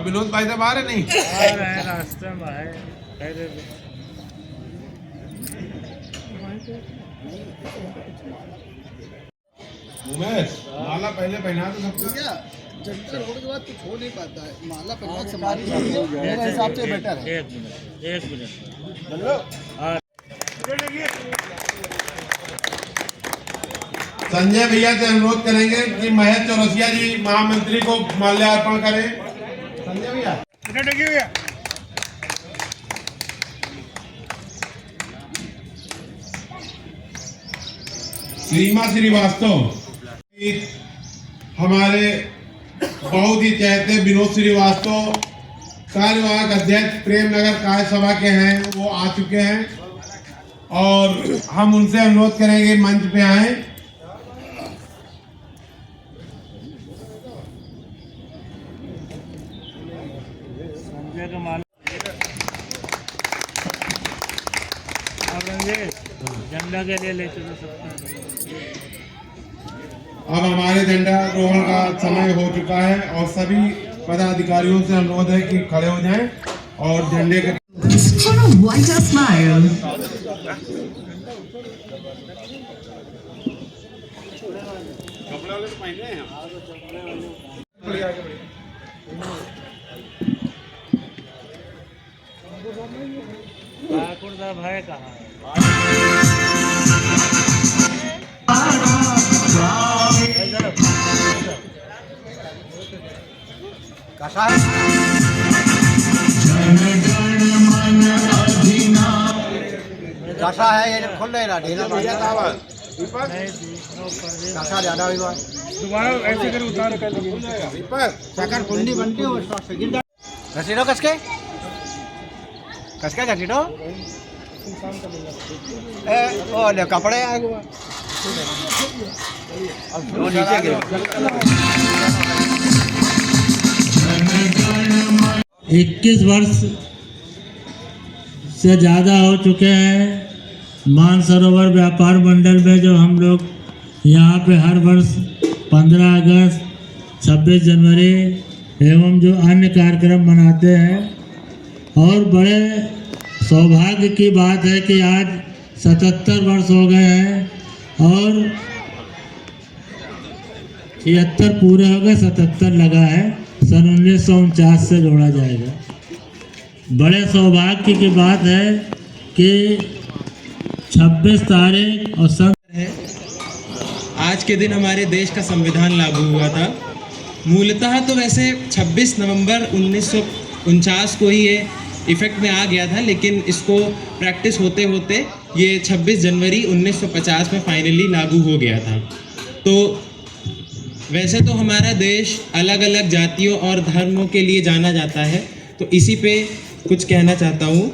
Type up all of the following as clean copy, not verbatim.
अब विनोद भाई साहब आ रहे नहीं? आ रहे हैं, रास्ते में आए। उमेश, माला पहले पहना तो सबको। जंतर होने के बाद कुछ हो नहीं पाता है। माला पहनना समाधि मेरे हिसाब से बेटर है। एक मिनट संजय भैया से अनुरोध करेंगे कि महेश चौरसिया जी महामंत्री को माल्यार्पण करें। संजय भैया सीमा श्रीवास्तव, हमारे बहुत ही चहेते विनोद श्रीवास्तव कार्यवाहक अध्यक्ष प्रेमनगर कार्य सभा के हैं, वो आ चुके हैं और हम उनसे अनुरोध करेंगे मंच पे आए। संजय का माल झंडा के लिए ले चलो सबका। अब हमारे झंडा रोहण का समय हो चुका है और सभी पदाधिकारियों से अनुरोध है कि खड़े हो जाएं और झंडे के ठाकुर साहब है कहाँ? कैसा है? कैसा है? ये खोल रहे ना ढेला कैसा ज्यादा हुई बात दोबारा ऐसे कर उतार कर सेकंड कुंडी बनती है सेकंड घसीटो कसके घसीटो ओ ले कपड़े आ गए अब वो नीचे गिर 21 वर्ष से ज़्यादा हो चुके हैं। मानसरोवर व्यापार मंडल में जो हम लोग यहाँ पे हर वर्ष 15 अगस्त, 26 जनवरी एवं जो अन्य कार्यक्रम मनाते हैं, और बड़े सौभाग्य की बात है कि आज 77 वर्ष हो गए हैं और 76 पूरे हो गए, 77 लगा है, सन 1949 से जोड़ा जाएगा। बड़े सौभाग्य की बात है कि 26 तारीख और सन आज के दिन हमारे देश का संविधान लागू हुआ था। मूलतः तो वैसे 26 नवंबर 1949 को ही ये इफेक्ट में आ गया था, लेकिन इसको प्रैक्टिस होते होते ये 26 जनवरी 1950 में फाइनली लागू हो गया था। तो वैसे तो हमारा देश अलग अलग जातियों और धर्मों के लिए जाना जाता है, तो इसी पे कुछ कहना चाहता हूँ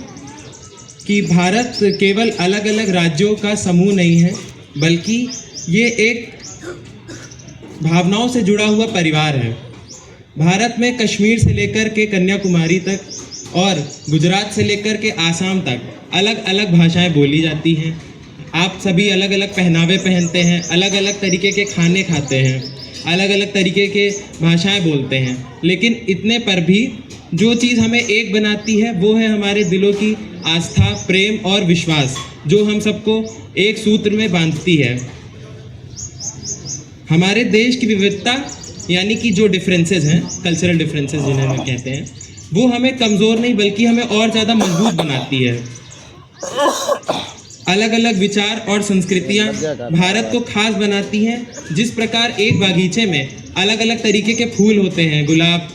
कि भारत केवल अलग अलग राज्यों का समूह नहीं है, बल्कि ये एक भावनाओं से जुड़ा हुआ परिवार है। भारत में कश्मीर से लेकर के कन्याकुमारी तक और गुजरात से लेकर के आसाम तक अलग अलग भाषाएं बोली जाती हैं। आप सभी अलग अलग पहनावे पहनते हैं, अलग अलग तरीके के खाने खाते हैं, अलग अलग तरीके के भाषाएं बोलते हैं, लेकिन इतने पर भी जो चीज़ हमें एक बनाती है वो है हमारे दिलों की आस्था, प्रेम और विश्वास, जो हम सबको एक सूत्र में बांधती है। हमारे देश की विविधता यानी कि जो डिफरेंसेस हैं, कल्चरल डिफरेंसेस जिन्हें हम कहते हैं, वो हमें कमज़ोर नहीं बल्कि हमें और ज़्यादा मजबूत बनाती है। अलग अलग विचार और संस्कृतियाँ भारत को खास बनाती हैं। जिस प्रकार एक बागीचे में अलग अलग तरीके के फूल होते हैं, गुलाब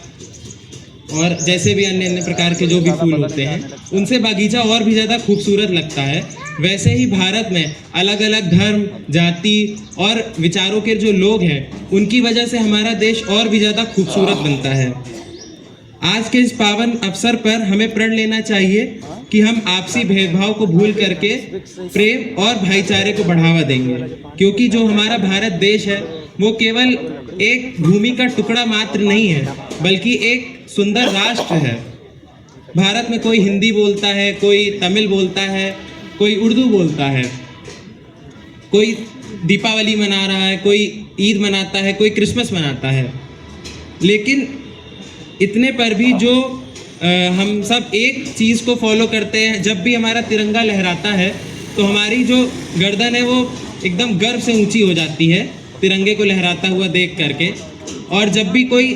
और जैसे भी अन्य अन्य प्रकार के जो भी फूल होते हैं, उनसे बागीचा और भी ज़्यादा खूबसूरत लगता है। वैसे ही भारत में अलग अलग धर्म, जाति और विचारों के जो लोग हैं, उनकी वजह से हमारा देश और भी ज़्यादा खूबसूरत बनता है। आज के इस पावन अवसर पर हमें प्रण लेना चाहिए कि हम आपसी भेदभाव को भूल करके प्रेम और भाईचारे को बढ़ावा देंगे, क्योंकि जो हमारा भारत देश है वो केवल एक भूमि का टुकड़ा मात्र नहीं है, बल्कि एक सुंदर राष्ट्र है। भारत में कोई हिंदी बोलता है, कोई तमिल बोलता है, कोई उर्दू बोलता है, कोई दीपावली मना रहा है, कोई ईद मनाता है, कोई क्रिसमस मनाता है, लेकिन इतने पर भी जो हम सब एक चीज़ को फॉलो करते हैं, जब भी हमारा तिरंगा लहराता है तो हमारी जो गर्दन है वो एकदम गर्व से ऊंची हो जाती है तिरंगे को लहराता हुआ देख करके। और जब भी कोई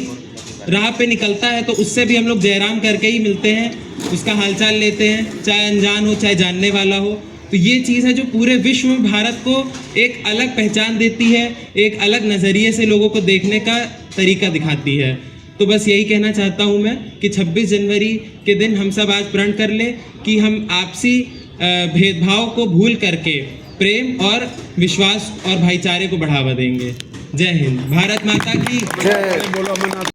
राह पे निकलता है तो उससे भी हम लोग जयराम करके ही मिलते हैं, उसका हालचाल लेते हैं, चाहे अनजान हो चाहे जानने वाला हो। तो ये चीज़ है जो पूरे विश्व में भारत को एक अलग पहचान देती है, एक अलग नज़रिए से लोगों को देखने का तरीका दिखाती है। तो बस यही कहना चाहता हूँ मैं कि 26 जनवरी के दिन हम सब आज प्रण कर ले कि हम आपसी भेदभाव को भूल करके प्रेम और विश्वास और भाईचारे को बढ़ावा देंगे। जय हिंद, भारत माता की जय।